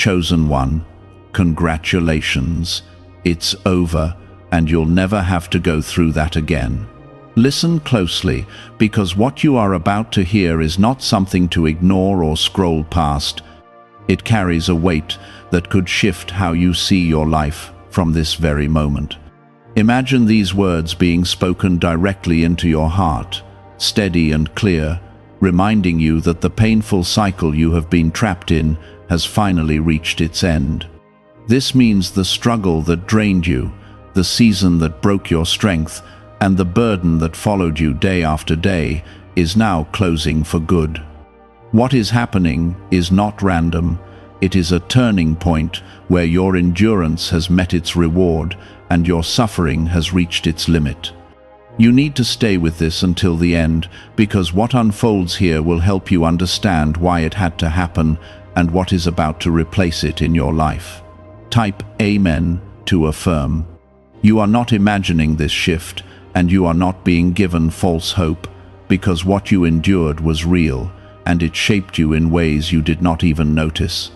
chosen one, congratulations. It's over, and you'll never have to go through that again. Listen closely, because what you are about to hear is not something to ignore or scroll past. It carries a weight that could shift how you see your life from this very moment. Imagine these words being spoken directly into your heart, steady and clear, reminding you that the painful cycle you have been trapped in has finally reached its end. This means the struggle that drained you, the season that broke your strength, and the burden that followed you day after day is now closing for good. What is happening is not random. It is a turning point where your endurance has met its reward and your suffering has reached its limit. You need to stay with this until the end, because what unfolds here will help you understand why it had to happen and what is about to replace it in your life. Type Amen to affirm. You are not imagining this shift, and you are not being given false hope, because what you endured was real, and it shaped you in ways you did not even notice.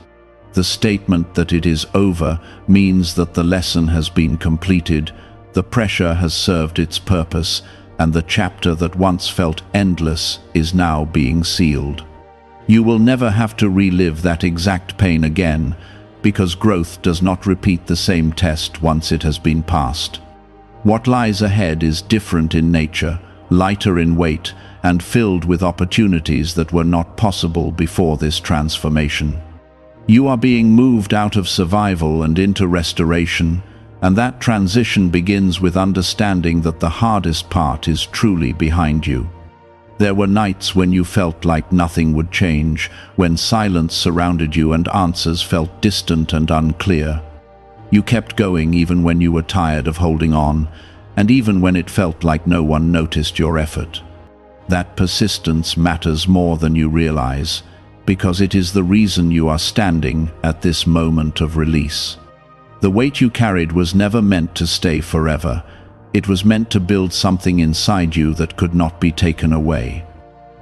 The statement that it is over means that the lesson has been completed, the pressure has served its purpose, and the chapter that once felt endless is now being sealed. You will never have to relive that exact pain again, because growth does not repeat the same test once it has been passed. What lies ahead is different in nature, lighter in weight, and filled with opportunities that were not possible before this transformation. You are being moved out of survival and into restoration, and that transition begins with understanding that the hardest part is truly behind you. There were nights when you felt like nothing would change, when silence surrounded you and answers felt distant and unclear. You kept going even when you were tired of holding on, and even when it felt like no one noticed your effort. That persistence matters more than you realize, because it is the reason you are standing at this moment of release. The weight you carried was never meant to stay forever. It was meant to build something inside you that could not be taken away.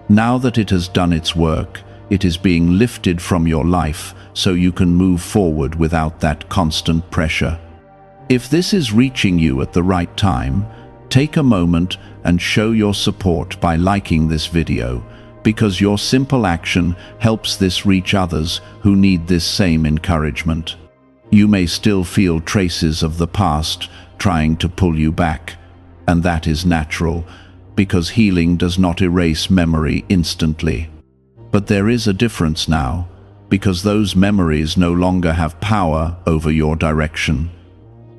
Now that it has done its work, it is being lifted from your life so you can move forward without that constant pressure. If this is reaching you at the right time, take a moment and show your support by liking this video, because your simple action helps this reach others who need this same encouragement. You may still feel traces of the past trying to pull you back, and that is natural, because healing does not erase memory instantly. But there is a difference now, because those memories no longer have power over your direction.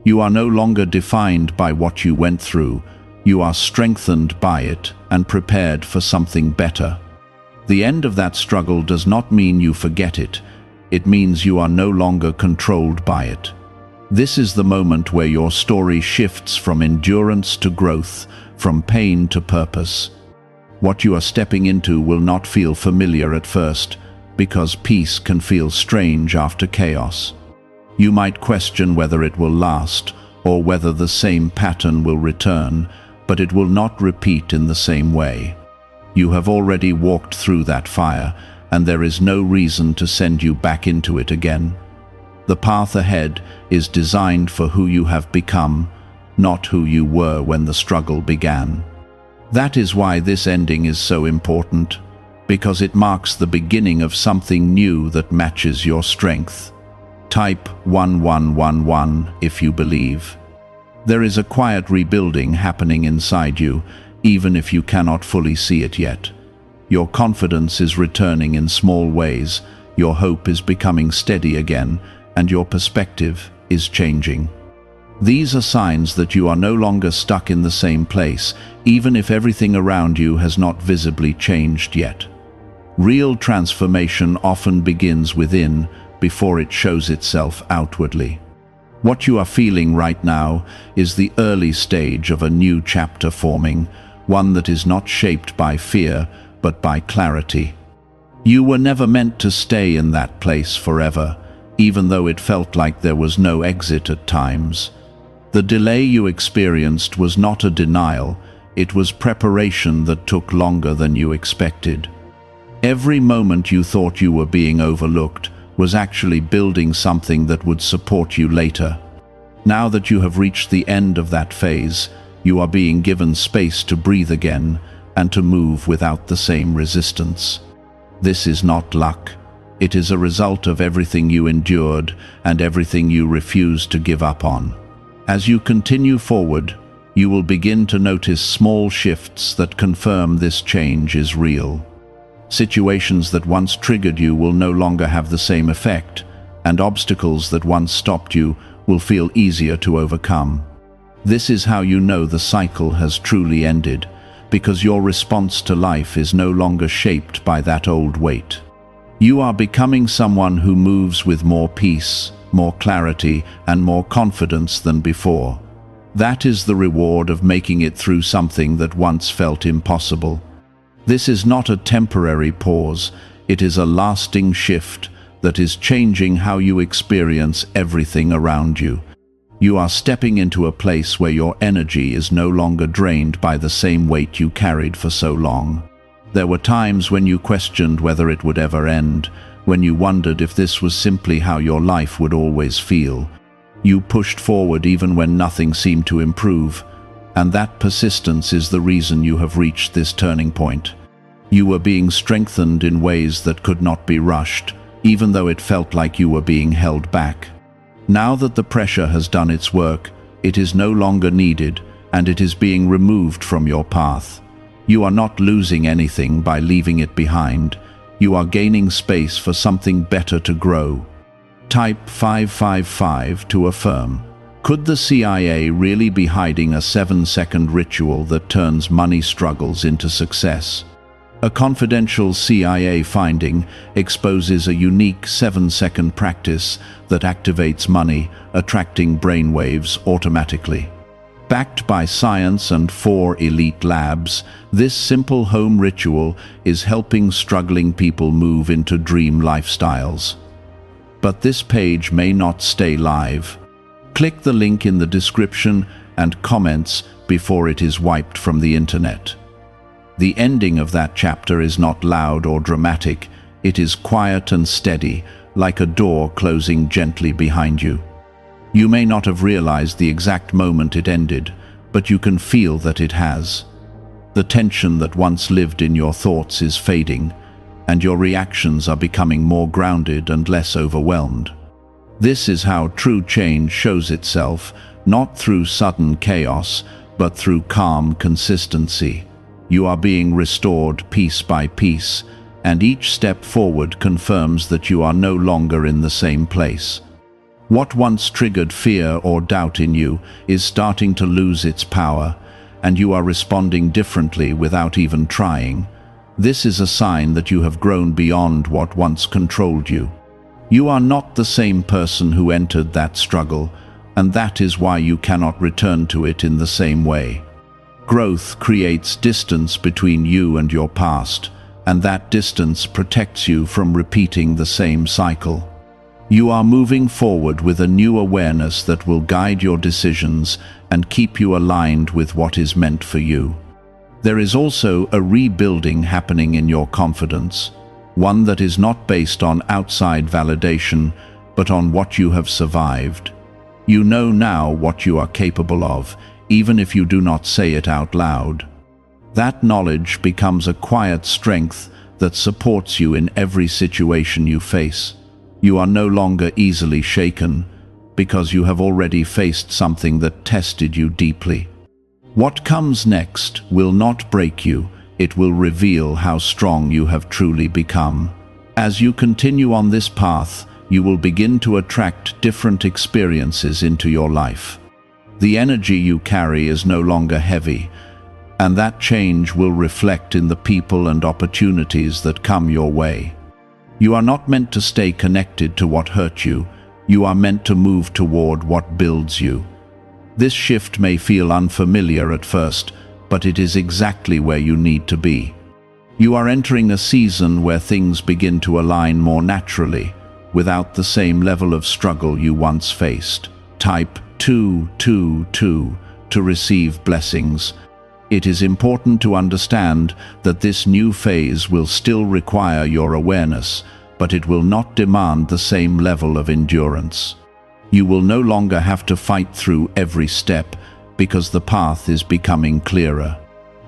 You are no longer defined by what you went through. You are strengthened by it and prepared for something better. The end of that struggle does not mean you forget it. It means you are no longer controlled by it. This is the moment where your story shifts from endurance to growth, from pain to purpose. What you are stepping into will not feel familiar at first, because peace can feel strange after chaos. You might question whether it will last, or whether the same pattern will return, but it will not repeat in the same way. You have already walked through that fire, and there is no reason to send you back into it again. The path ahead is designed for who you have become, not who you were when the struggle began. That is why this ending is so important, because it marks the beginning of something new that matches your strength. Type 1111 if you believe. There is a quiet rebuilding happening inside you, even if you cannot fully see it yet. Your confidence is returning in small ways, your hope is becoming steady again, and your perspective is changing. These are signs that you are no longer stuck in the same place, even if everything around you has not visibly changed yet. Real transformation often begins within before it shows itself outwardly. What you are feeling right now is the early stage of a new chapter forming, one that is not shaped by fear, but by clarity. You were never meant to stay in that place forever, even though it felt like there was no exit at times. The delay you experienced was not a denial, it was preparation that took longer than you expected. Every moment you thought you were being overlooked was actually building something that would support you later. Now that you have reached the end of that phase, you are being given space to breathe again and to move without the same resistance. This is not luck. It is a result of everything you endured and everything you refused to give up on. As you continue forward, you will begin to notice small shifts that confirm this change is real. Situations that once triggered you will no longer have the same effect, and obstacles that once stopped you will feel easier to overcome. This is how you know the cycle has truly ended, because your response to life is no longer shaped by that old weight. You are becoming someone who moves with more peace, more clarity, and more confidence than before. That is the reward of making it through something that once felt impossible. This is not a temporary pause, it is a lasting shift that is changing how you experience everything around you. You are stepping into a place where your energy is no longer drained by the same weight you carried for so long. There were times when you questioned whether it would ever end, when you wondered if this was simply how your life would always feel. You pushed forward even when nothing seemed to improve, and that persistence is the reason you have reached this turning point. You were being strengthened in ways that could not be rushed, even though it felt like you were being held back. Now that the pressure has done its work, it is no longer needed, and it is being removed from your path. You are not losing anything by leaving it behind. You are gaining space for something better to grow. Type 555 to affirm. Could the CIA really be hiding a 7-second ritual that turns money struggles into success? A confidential CIA finding exposes a unique 7-second practice that activates money, attracting brainwaves automatically. Backed by science and 4 elite labs, this simple home ritual is helping struggling people move into dream lifestyles. But this page may not stay live. Click the link in the description and comments before it is wiped from the internet. The ending of that chapter is not loud or dramatic, it is quiet and steady, like a door closing gently behind you. You may not have realized the exact moment it ended, but you can feel that it has. The tension that once lived in your thoughts is fading, and your reactions are becoming more grounded and less overwhelmed. This is how true change shows itself, not through sudden chaos, but through calm consistency. You are being restored piece by piece, and each step forward confirms that you are no longer in the same place. What once triggered fear or doubt in you is starting to lose its power, and you are responding differently without even trying. This is a sign that you have grown beyond what once controlled you. You are not the same person who entered that struggle, and that is why you cannot return to it in the same way. Growth creates distance between you and your past, and that distance protects you from repeating the same cycle. You are moving forward with a new awareness that will guide your decisions and keep you aligned with what is meant for you. There is also a rebuilding happening in your confidence, one that is not based on outside validation, but on what you have survived. You know now what you are capable of, even if you do not say it out loud. That knowledge becomes a quiet strength that supports you in every situation you face. You are no longer easily shaken, because you have already faced something that tested you deeply. What comes next will not break you, it will reveal how strong you have truly become. As you continue on this path, you will begin to attract different experiences into your life. The energy you carry is no longer heavy, and that change will reflect in the people and opportunities that come your way. You are not meant to stay connected to what hurt you, you are meant to move toward what builds you. This shift may feel unfamiliar at first, but it is exactly where you need to be. You are entering a season where things begin to align more naturally, without the same level of struggle you once faced. Type 222 to receive blessings. It is important to understand that this new phase will still require your awareness, but it will not demand the same level of endurance. You will no longer have to fight through every step because the path is becoming clearer.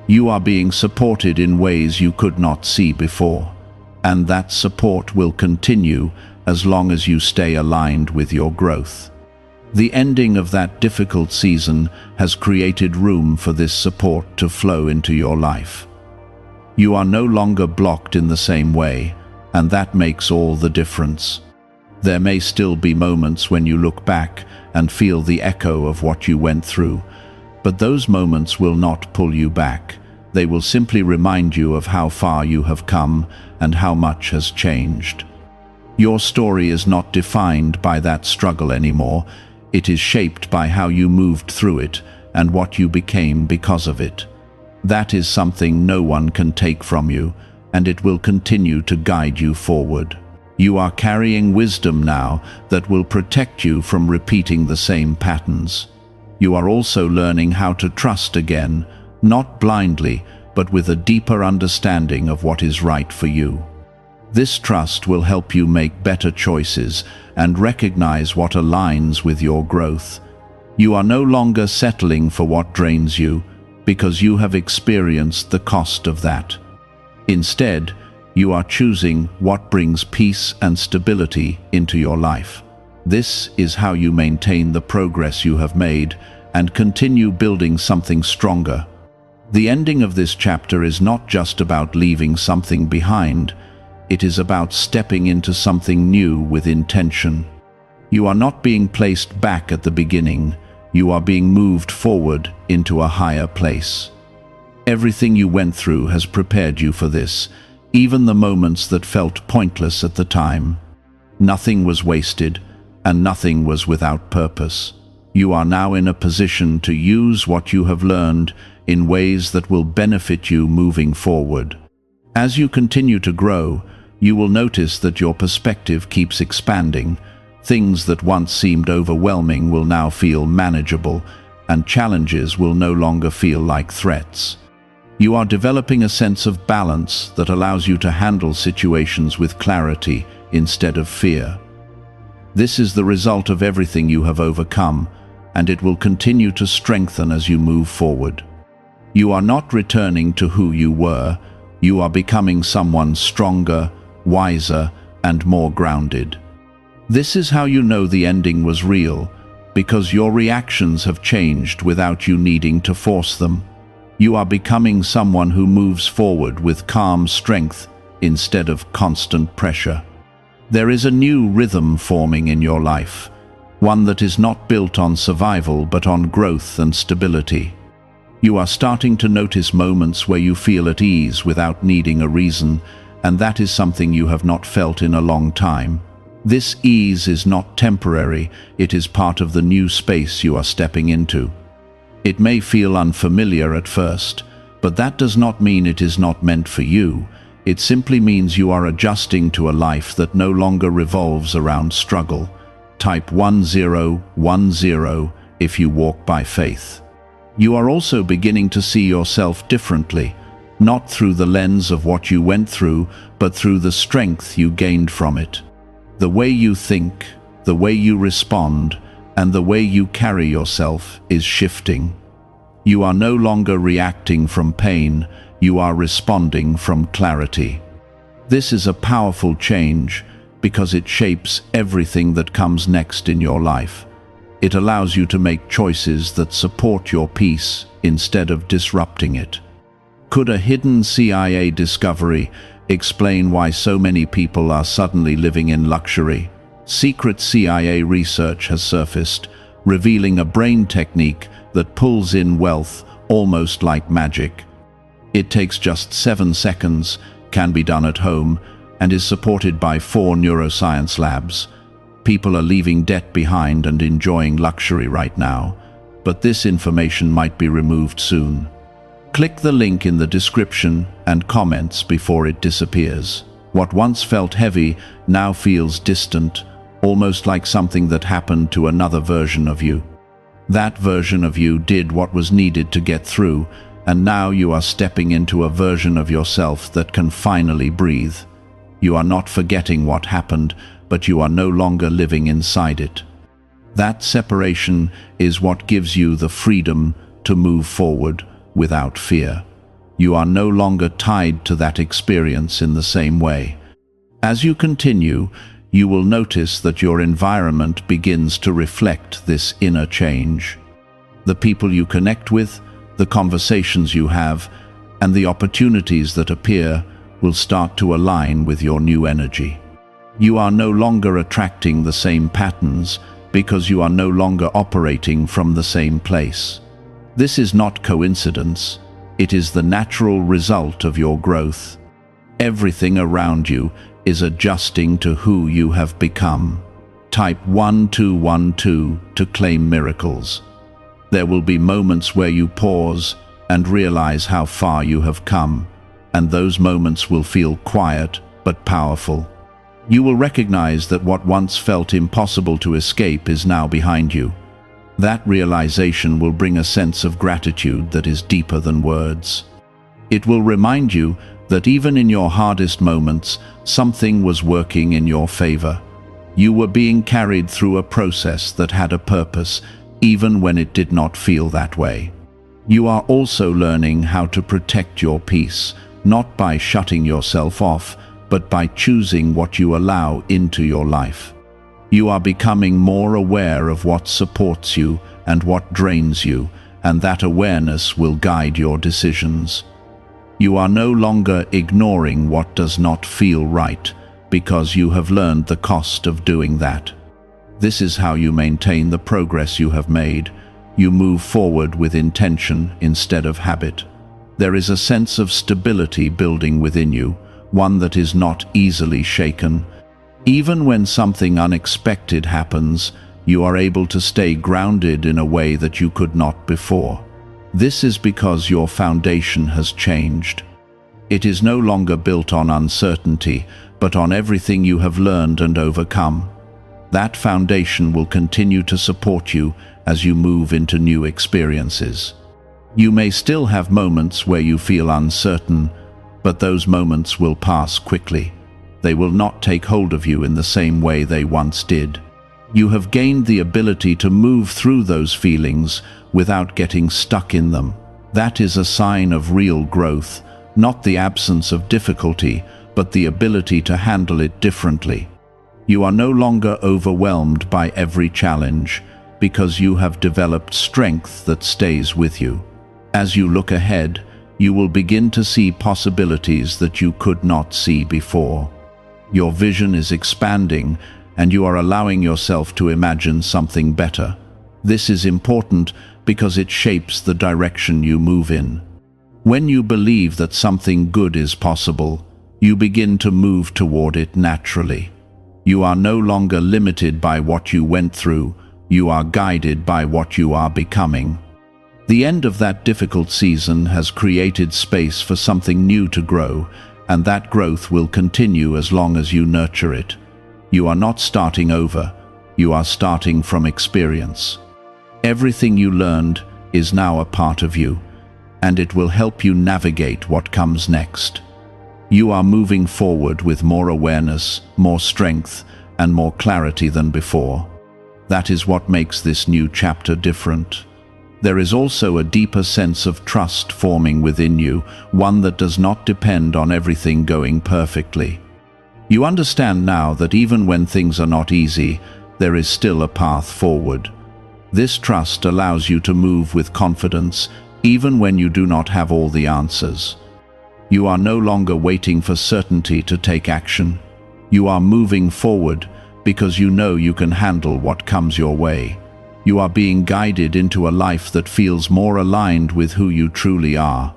You are being supported in ways you could not see before, and that support will continue as long as you stay aligned with your growth. The ending of that difficult season has created room for this support to flow into your life. You are no longer blocked in the same way, and that makes all the difference. There may still be moments when you look back and feel the echo of what you went through, but those moments will not pull you back. They will simply remind you of how far you have come and how much has changed. Your story is not defined by that struggle anymore. It is shaped by how you moved through it and what you became because of it. That is something no one can take from you, and it will continue to guide you forward. You are carrying wisdom now that will protect you from repeating the same patterns. You are also learning how to trust again, not blindly, but with a deeper understanding of what is right for you. This trust will help you make better choices and recognize what aligns with your growth. You are no longer settling for what drains you, because you have experienced the cost of that. Instead, you are choosing what brings peace and stability into your life. This is how you maintain the progress you have made and continue building something stronger. The ending of this chapter is not just about leaving something behind. It is about stepping into something new with intention. You are not being placed back at the beginning. You are being moved forward into a higher place. Everything you went through has prepared you for this, even the moments that felt pointless at the time. Nothing was wasted, and nothing was without purpose. You are now in a position to use what you have learned in ways that will benefit you moving forward. As you continue to grow, you will notice that your perspective keeps expanding. Things that once seemed overwhelming will now feel manageable, and challenges will no longer feel like threats. You are developing a sense of balance that allows you to handle situations with clarity instead of fear. This is the result of everything you have overcome, and it will continue to strengthen as you move forward. You are not returning to who you were. You are becoming someone stronger, wiser, and more grounded. This is how you know the ending was real, because your reactions have changed without you needing to force them. You are becoming someone who moves forward with calm strength instead of constant pressure. There is a new rhythm forming in your life, one that is not built on survival but on growth and stability. You are starting to notice moments where you feel at ease without needing a reason, and that is something you have not felt in a long time. This ease is not temporary, it is part of the new space you are stepping into. It may feel unfamiliar at first, but that does not mean it is not meant for you. It simply means you are adjusting to a life that no longer revolves around struggle. Type 1010 if you walk by faith. You are also beginning to see yourself differently, not through the lens of what you went through, but through the strength you gained from it. The way you think, the way you respond, and the way you carry yourself is shifting. You are no longer reacting from pain, you are responding from clarity. This is a powerful change because it shapes everything that comes next in your life. It allows you to make choices that support your peace instead of disrupting it. Could a hidden CIA discovery explain why so many people are suddenly living in luxury? Secret CIA research has surfaced, revealing a brain technique that pulls in wealth almost like magic. It takes just 7 seconds, can be done at home, and is supported by 4 neuroscience labs. People are leaving debt behind and enjoying luxury right now, but this information might be removed soon. Click the link in the description and comments before it disappears. What once felt heavy now feels distant, almost like something that happened to another version of you. That version of you did what was needed to get through, and now you are stepping into a version of yourself that can finally breathe. You are not forgetting what happened, but you are no longer living inside it. That separation is what gives you the freedom to move forward without fear. You are no longer tied to that experience in the same way. As you continue, you will notice that your environment begins to reflect this inner change. The people you connect with, the conversations you have, and the opportunities that appear will start to align with your new energy. You are no longer attracting the same patterns because you are no longer operating from the same place. This is not coincidence. It is the natural result of your growth. Everything around you is adjusting to who you have become. Type 1212 to claim miracles. There will be moments where you pause and realize how far you have come, and those moments will feel quiet but powerful. You will recognize that what once felt impossible to escape is now behind you. That realization will bring a sense of gratitude that is deeper than words. It will remind you that even in your hardest moments, something was working in your favor. You were being carried through a process that had a purpose, even when it did not feel that way. You are also learning how to protect your peace, not by shutting yourself off, but by choosing what you allow into your life. You are becoming more aware of what supports you and what drains you, and that awareness will guide your decisions. You are no longer ignoring what does not feel right, because you have learned the cost of doing that. This is how you maintain the progress you have made. You move forward with intention instead of habit. There is a sense of stability building within you, one that is not easily shaken. Even when something unexpected happens, you are able to stay grounded in a way that you could not before. This is because your foundation has changed. It is no longer built on uncertainty, but on everything you have learned and overcome. That foundation will continue to support you as you move into new experiences. You may still have moments where you feel uncertain, but those moments will pass quickly. They will not take hold of you in the same way they once did. You have gained the ability to move through those feelings without getting stuck in them. That is a sign of real growth, not the absence of difficulty, but the ability to handle it differently. You are no longer overwhelmed by every challenge, because you have developed strength that stays with you. As you look ahead, you will begin to see possibilities that you could not see before. Your vision is expanding, and you are allowing yourself to imagine something better. This is important because it shapes the direction you move in. When you believe that something good is possible, you begin to move toward it naturally. You are no longer limited by what you went through, you are guided by what you are becoming. The end of that difficult season has created space for something new to grow, and that growth will continue as long as you nurture it. You are not starting over, you are starting from experience. Everything you learned is now a part of you, and it will help you navigate what comes next. You are moving forward with more awareness, more strength, and more clarity than before. That is what makes this new chapter different. There is also a deeper sense of trust forming within you, one that does not depend on everything going perfectly. You understand now that even when things are not easy, there is still a path forward. This trust allows you to move with confidence, even when you do not have all the answers. You are no longer waiting for certainty to take action. You are moving forward because you know you can handle what comes your way. You are being guided into a life that feels more aligned with who you truly are.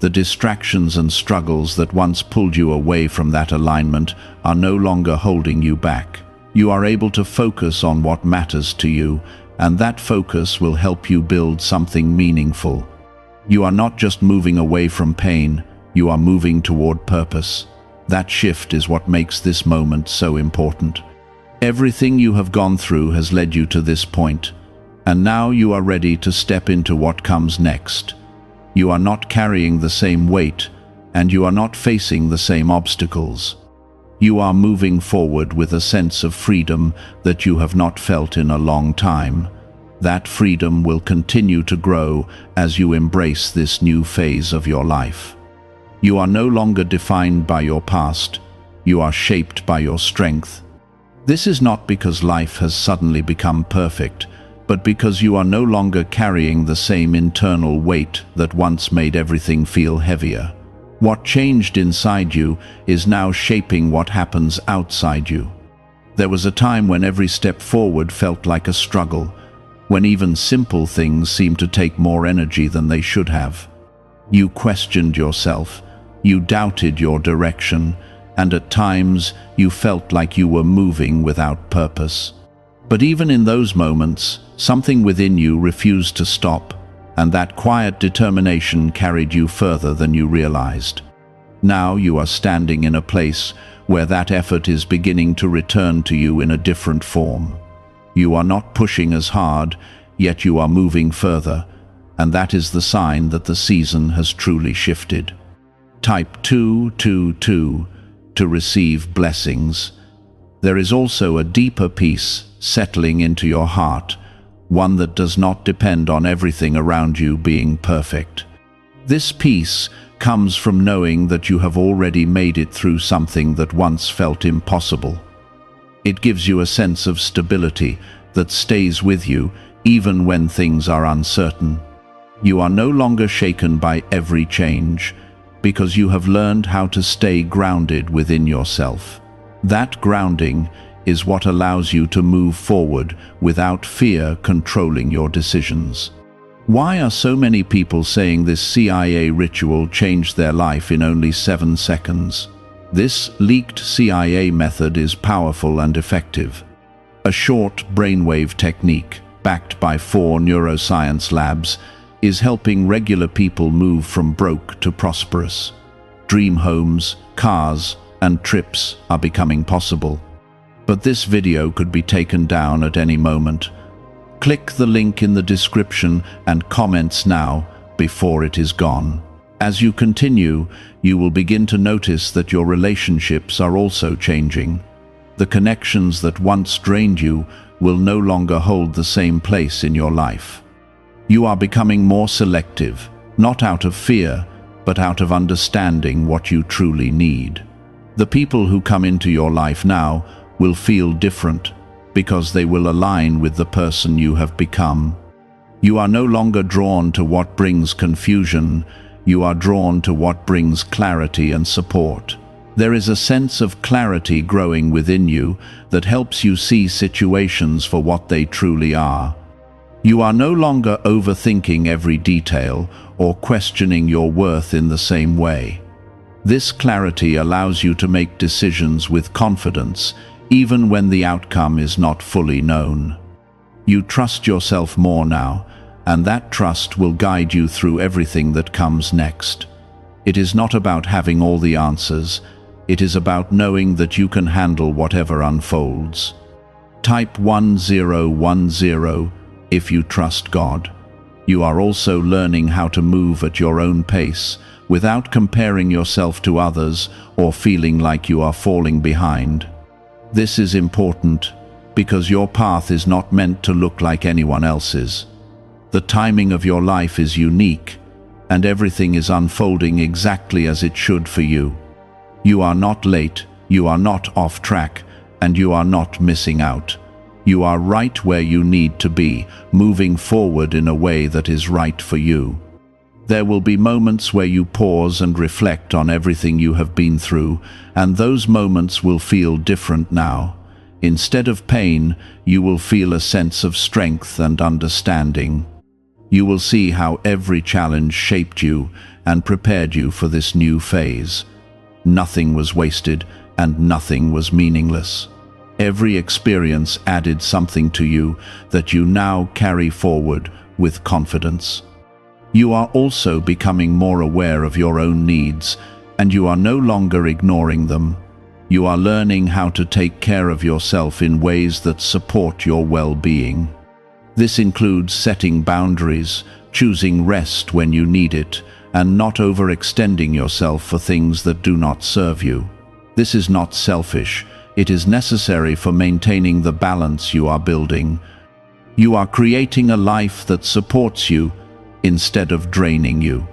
The distractions and struggles that once pulled you away from that alignment are no longer holding you back. You are able to focus on what matters to you, and that focus will help you build something meaningful. You are not just moving away from pain, you are moving toward purpose. That shift is what makes this moment so important. Everything you have gone through has led you to this point, and now you are ready to step into what comes next. You are not carrying the same weight, and you are not facing the same obstacles. You are moving forward with a sense of freedom that you have not felt in a long time. That freedom will continue to grow as you embrace this new phase of your life. You are no longer defined by your past. You are shaped by your strength. This is not because life has suddenly become perfect, but because you are no longer carrying the same internal weight that once made everything feel heavier. What changed inside you is now shaping what happens outside you. There was a time when every step forward felt like a struggle, when even simple things seemed to take more energy than they should have. You questioned yourself, you doubted your direction, and at times you felt like you were moving without purpose. But even in those moments, something within you refused to stop, and that quiet determination carried you further than you realized. Now you are standing in a place where that effort is beginning to return to you in a different form. You are not pushing as hard, yet you are moving further, and that is the sign that the season has truly shifted. Type 222 to receive blessings. There is also a deeper peace settling into your heart, one that does not depend on everything around you being perfect. This peace comes from knowing that you have already made it through something that once felt impossible. It gives you a sense of stability that stays with you even when things are uncertain. You are no longer shaken by every change, because you have learned how to stay grounded within yourself. That grounding is what allows you to move forward without fear controlling your decisions. Why are so many people saying this CIA ritual changed their life in only 7 seconds? This leaked CIA method is powerful and effective. A short brainwave technique, backed by 4 neuroscience labs, is helping regular people move from broke to prosperous. Dream homes, cars, and trips are becoming possible. But this video could be taken down at any moment. Click the link in the description and comments now before it is gone. As you continue, you will begin to notice that your relationships are also changing. The connections that once drained you will no longer hold the same place in your life. You are becoming more selective, not out of fear, but out of understanding what you truly need. The people who come into your life now will feel different because they will align with the person you have become. You are no longer drawn to what brings confusion, you are drawn to what brings clarity and support. There is a sense of clarity growing within you that helps you see situations for what they truly are. You are no longer overthinking every detail or questioning your worth in the same way. This clarity allows you to make decisions with confidence, even when the outcome is not fully known. You trust yourself more now, and that trust will guide you through everything that comes next. It is not about having all the answers, it is about knowing that you can handle whatever unfolds. Type 1010 if you trust God. You are also learning how to move at your own pace, without comparing yourself to others or feeling like you are falling behind. This is important because your path is not meant to look like anyone else's. The timing of your life is unique, and everything is unfolding exactly as it should for you. You are not late, you are not off track, and you are not missing out. You are right where you need to be, moving forward in a way that is right for you. There will be moments where you pause and reflect on everything you have been through, and those moments will feel different now. Instead of pain, you will feel a sense of strength and understanding. You will see how every challenge shaped you and prepared you for this new phase. Nothing was wasted, and nothing was meaningless. Every experience added something to you that you now carry forward with confidence. You are also becoming more aware of your own needs, and you are no longer ignoring them. You are learning how to take care of yourself in ways that support your well-being. This includes setting boundaries, choosing rest when you need it, and not overextending yourself for things that do not serve you. This is not selfish. It is necessary for maintaining the balance you are building. You are creating a life that supports you instead of draining you.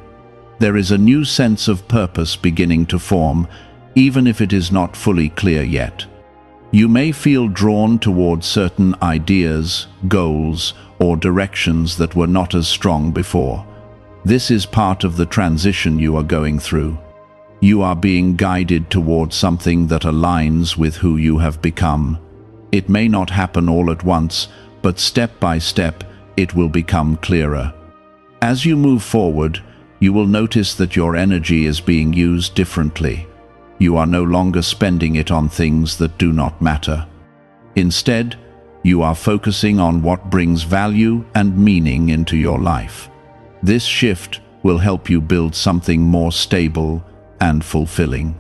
There is a new sense of purpose beginning to form, even if it is not fully clear yet. You may feel drawn towards certain ideas, goals, or directions that were not as strong before. This is part of the transition you are going through. You are being guided towards something that aligns with who you have become. It may not happen all at once, but step by step, it will become clearer. As you move forward, you will notice that your energy is being used differently. You are no longer spending it on things that do not matter. Instead, you are focusing on what brings value and meaning into your life. This shift will help you build something more stable and fulfilling.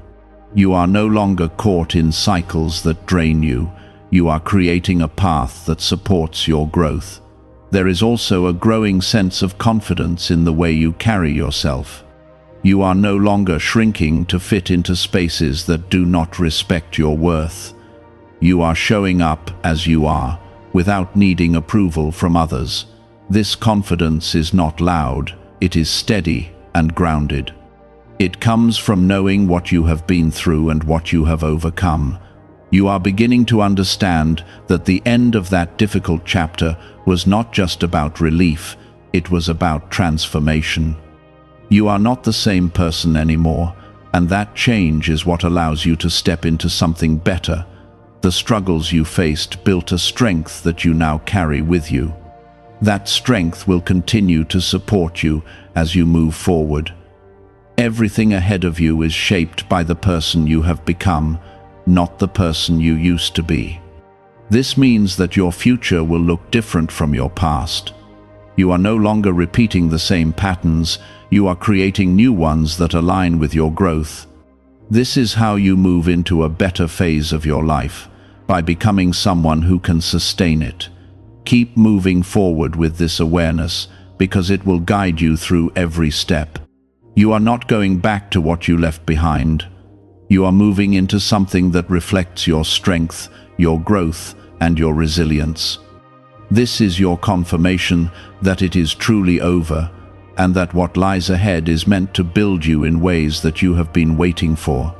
You are no longer caught in cycles that drain you. You are creating a path that supports your growth. There is also a growing sense of confidence in the way you carry yourself. You are no longer shrinking to fit into spaces that do not respect your worth. You are showing up as you are, without needing approval from others. This confidence is not loud, it is steady and grounded. It comes from knowing what you have been through and what you have overcome. You are beginning to understand that the end of that difficult chapter was not just about relief, it was about transformation. You are not the same person anymore, and that change is what allows you to step into something better. The struggles you faced built a strength that you now carry with you. That strength will continue to support you as you move forward. Everything ahead of you is shaped by the person you have become, not the person you used to be. This means that your future will look different from your past. You are no longer repeating the same patterns, you are creating new ones that align with your growth. This is how you move into a better phase of your life, by becoming someone who can sustain it. Keep moving forward with this awareness, because it will guide you through every step. You are not going back to what you left behind. You are moving into something that reflects your strength, your growth, and your resilience. This is your confirmation that it is truly over, and that what lies ahead is meant to build you in ways that you have been waiting for.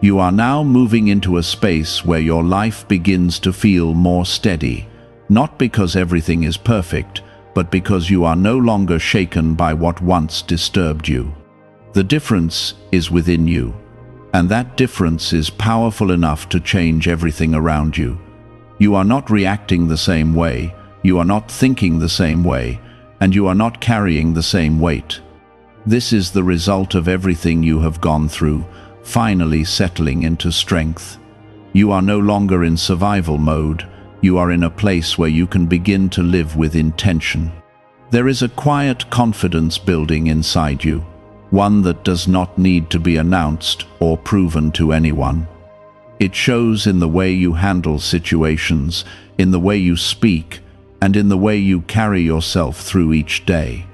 You are now moving into a space where your life begins to feel more steady, not because everything is perfect, but because you are no longer shaken by what once disturbed you. The difference is within you, and that difference is powerful enough to change everything around you. You are not reacting the same way, you are not thinking the same way, and you are not carrying the same weight. This is the result of everything you have gone through, finally settling into strength. You are no longer in survival mode, you are in a place where you can begin to live with intention. There is a quiet confidence building inside you, one that does not need to be announced or proven to anyone. It shows in the way you handle situations, in the way you speak, and in the way you carry yourself through each day.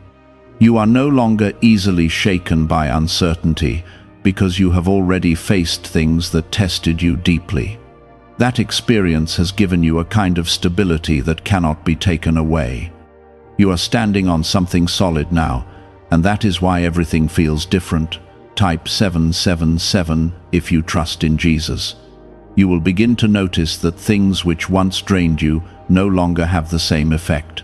You are no longer easily shaken by uncertainty, because you have already faced things that tested you deeply. That experience has given you a kind of stability that cannot be taken away. You are standing on something solid now, and that is why everything feels different. Type 777 if you trust in Jesus. You will begin to notice that things which once drained you no longer have the same effect.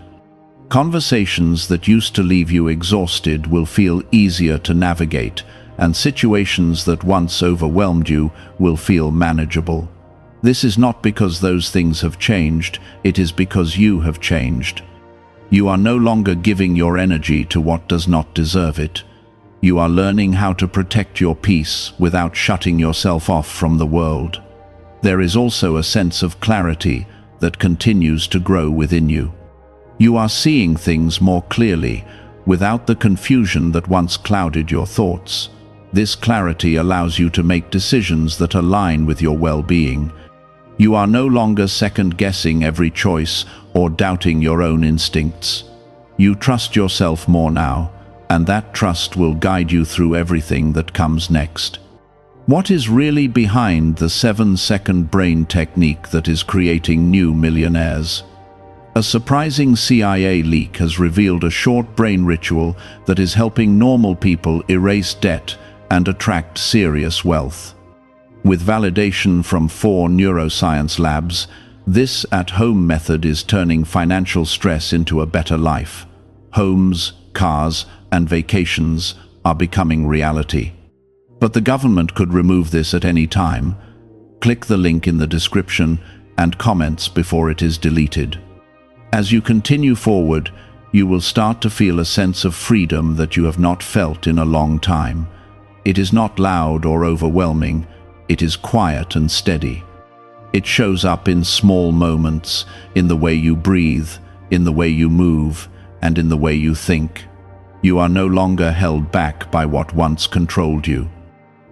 Conversations that used to leave you exhausted will feel easier to navigate, and situations that once overwhelmed you will feel manageable. This is not because those things have changed, it is because you have changed. You are no longer giving your energy to what does not deserve it. You are learning how to protect your peace without shutting yourself off from the world. There is also a sense of clarity that continues to grow within you. You are seeing things more clearly, without the confusion that once clouded your thoughts. This clarity allows you to make decisions that align with your well-being. You are no longer second-guessing every choice or doubting your own instincts. You trust yourself more now, and that trust will guide you through everything that comes next. What is really behind the 7-second brain technique that is creating new millionaires? A surprising CIA leak has revealed a short brain ritual that is helping normal people erase debt and attract serious wealth. With validation from 4 neuroscience labs, this at-home method is turning financial stress into a better life. Homes, cars, and vacations are becoming reality. But the government could remove this at any time. Click the link in the description and comments before it is deleted. As you continue forward, you will start to feel a sense of freedom that you have not felt in a long time. It is not loud or overwhelming, it is quiet and steady. It shows up in small moments, in the way you breathe, in the way you move, and in the way you think. You are no longer held back by what once controlled you.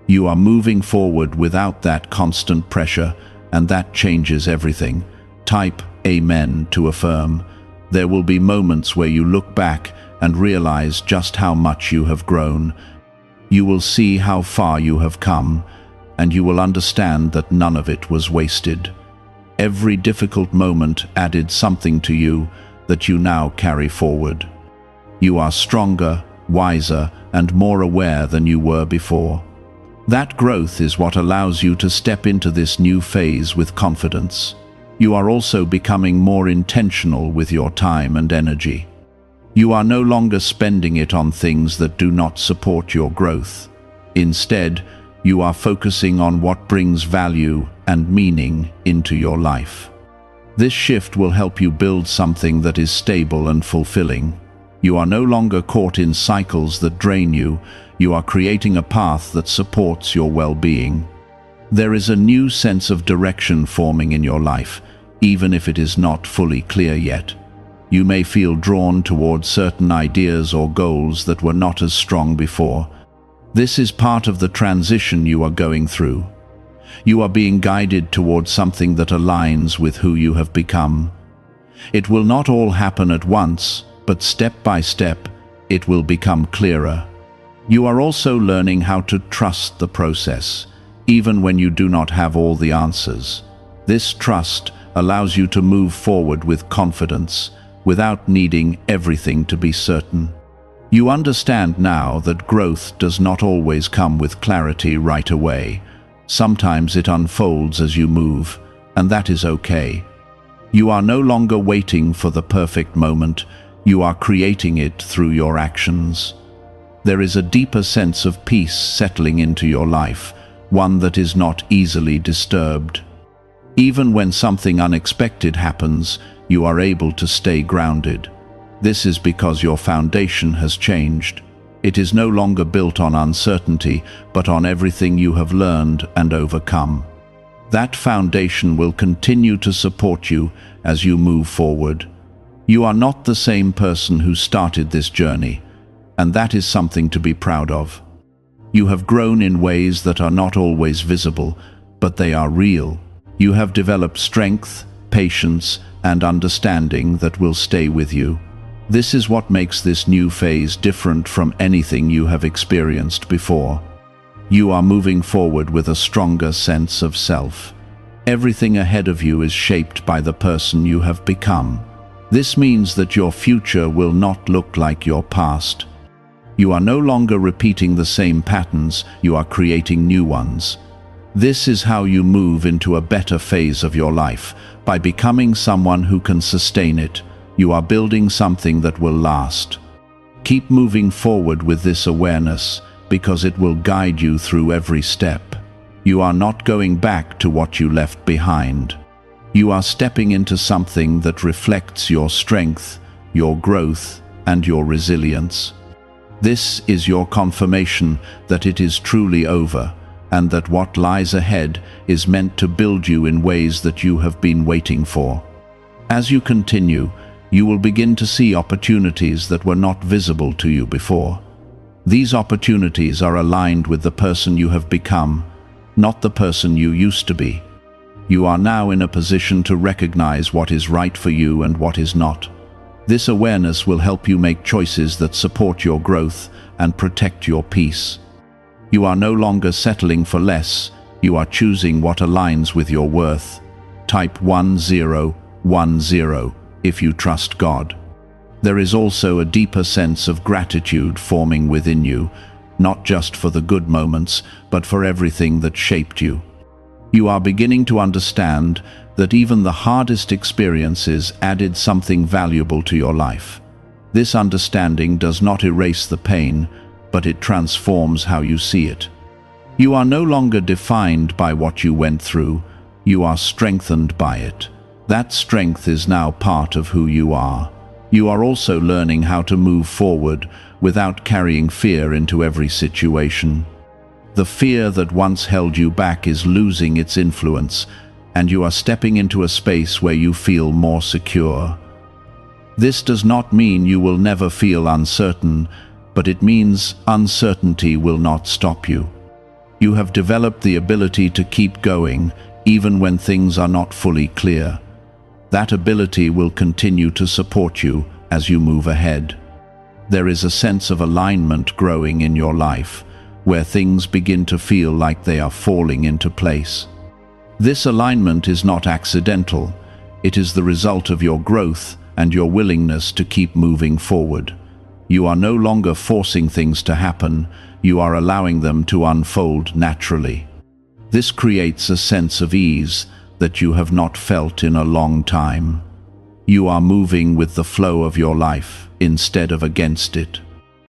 You are moving forward without that constant pressure, and that changes everything. Type Amen to affirm. There will be moments where you look back and realize just how much you have grown. You will see how far you have come, and you will understand that none of it was wasted. Every difficult moment added something to you that you now carry forward. You are stronger, wiser, and more aware than you were before. That growth is what allows you to step into this new phase with confidence. You are also becoming more intentional with your time and energy. You are no longer spending it on things that do not support your growth. Instead, you are focusing on what brings value and meaning into your life. This shift will help you build something that is stable and fulfilling. You are no longer caught in cycles that drain you. You are creating a path that supports your well-being. There is a new sense of direction forming in your life, even if it is not fully clear yet. You may feel drawn towards certain ideas or goals that were not as strong before. This is part of the transition you are going through. You are being guided towards something that aligns with who you have become. It will not all happen at once, but step by step, it will become clearer. You are also learning how to trust the process, even when you do not have all the answers. This trust allows you to move forward with confidence, without needing everything to be certain. You understand now that growth does not always come with clarity right away. Sometimes it unfolds as you move, and that is okay. You are no longer waiting for the perfect moment. You are creating it through your actions. There is a deeper sense of peace settling into your life, one that is not easily disturbed. Even when something unexpected happens, you are able to stay grounded. This is because your foundation has changed. It is no longer built on uncertainty, but on everything you have learned and overcome. That foundation will continue to support you as you move forward. You are not the same person who started this journey, and that is something to be proud of. You have grown in ways that are not always visible, but they are real. You have developed strength, patience, and understanding that will stay with you. This is what makes this new phase different from anything you have experienced before. You are moving forward with a stronger sense of self. Everything ahead of you is shaped by the person you have become. This means that your future will not look like your past. You are no longer repeating the same patterns, you are creating new ones. This is how you move into a better phase of your life, by becoming someone who can sustain it. You are building something that will last. Keep moving forward with this awareness, because it will guide you through every step. You are not going back to what you left behind. You are stepping into something that reflects your strength, your growth, and your resilience. This is your confirmation that it is truly over, and that what lies ahead is meant to build you in ways that you have been waiting for. As you continue, you will begin to see opportunities that were not visible to you before. These opportunities are aligned with the person you have become, not the person you used to be. You are now in a position to recognize what is right for you and what is not. This awareness will help you make choices that support your growth and protect your peace. You are no longer settling for less, you are choosing what aligns with your worth. Type 1010 if you trust God. There is also a deeper sense of gratitude forming within you, not just for the good moments, but for everything that shaped you. You are beginning to understand that even the hardest experiences added something valuable to your life. This understanding does not erase the pain, but it transforms how you see it. You are no longer defined by what you went through, you are strengthened by it. That strength is now part of who you are. You are also learning how to move forward without carrying fear into every situation. The fear that once held you back is losing its influence, and you are stepping into a space where you feel more secure. This does not mean you will never feel uncertain, but it means uncertainty will not stop you. You have developed the ability to keep going, even when things are not fully clear. That ability will continue to support you as you move ahead. There is a sense of alignment growing in your life, where things begin to feel like they are falling into place. This alignment is not accidental. It is the result of your growth and your willingness to keep moving forward. You are no longer forcing things to happen, you are allowing them to unfold naturally. This creates a sense of ease that you have not felt in a long time. You are moving with the flow of your life instead of against it.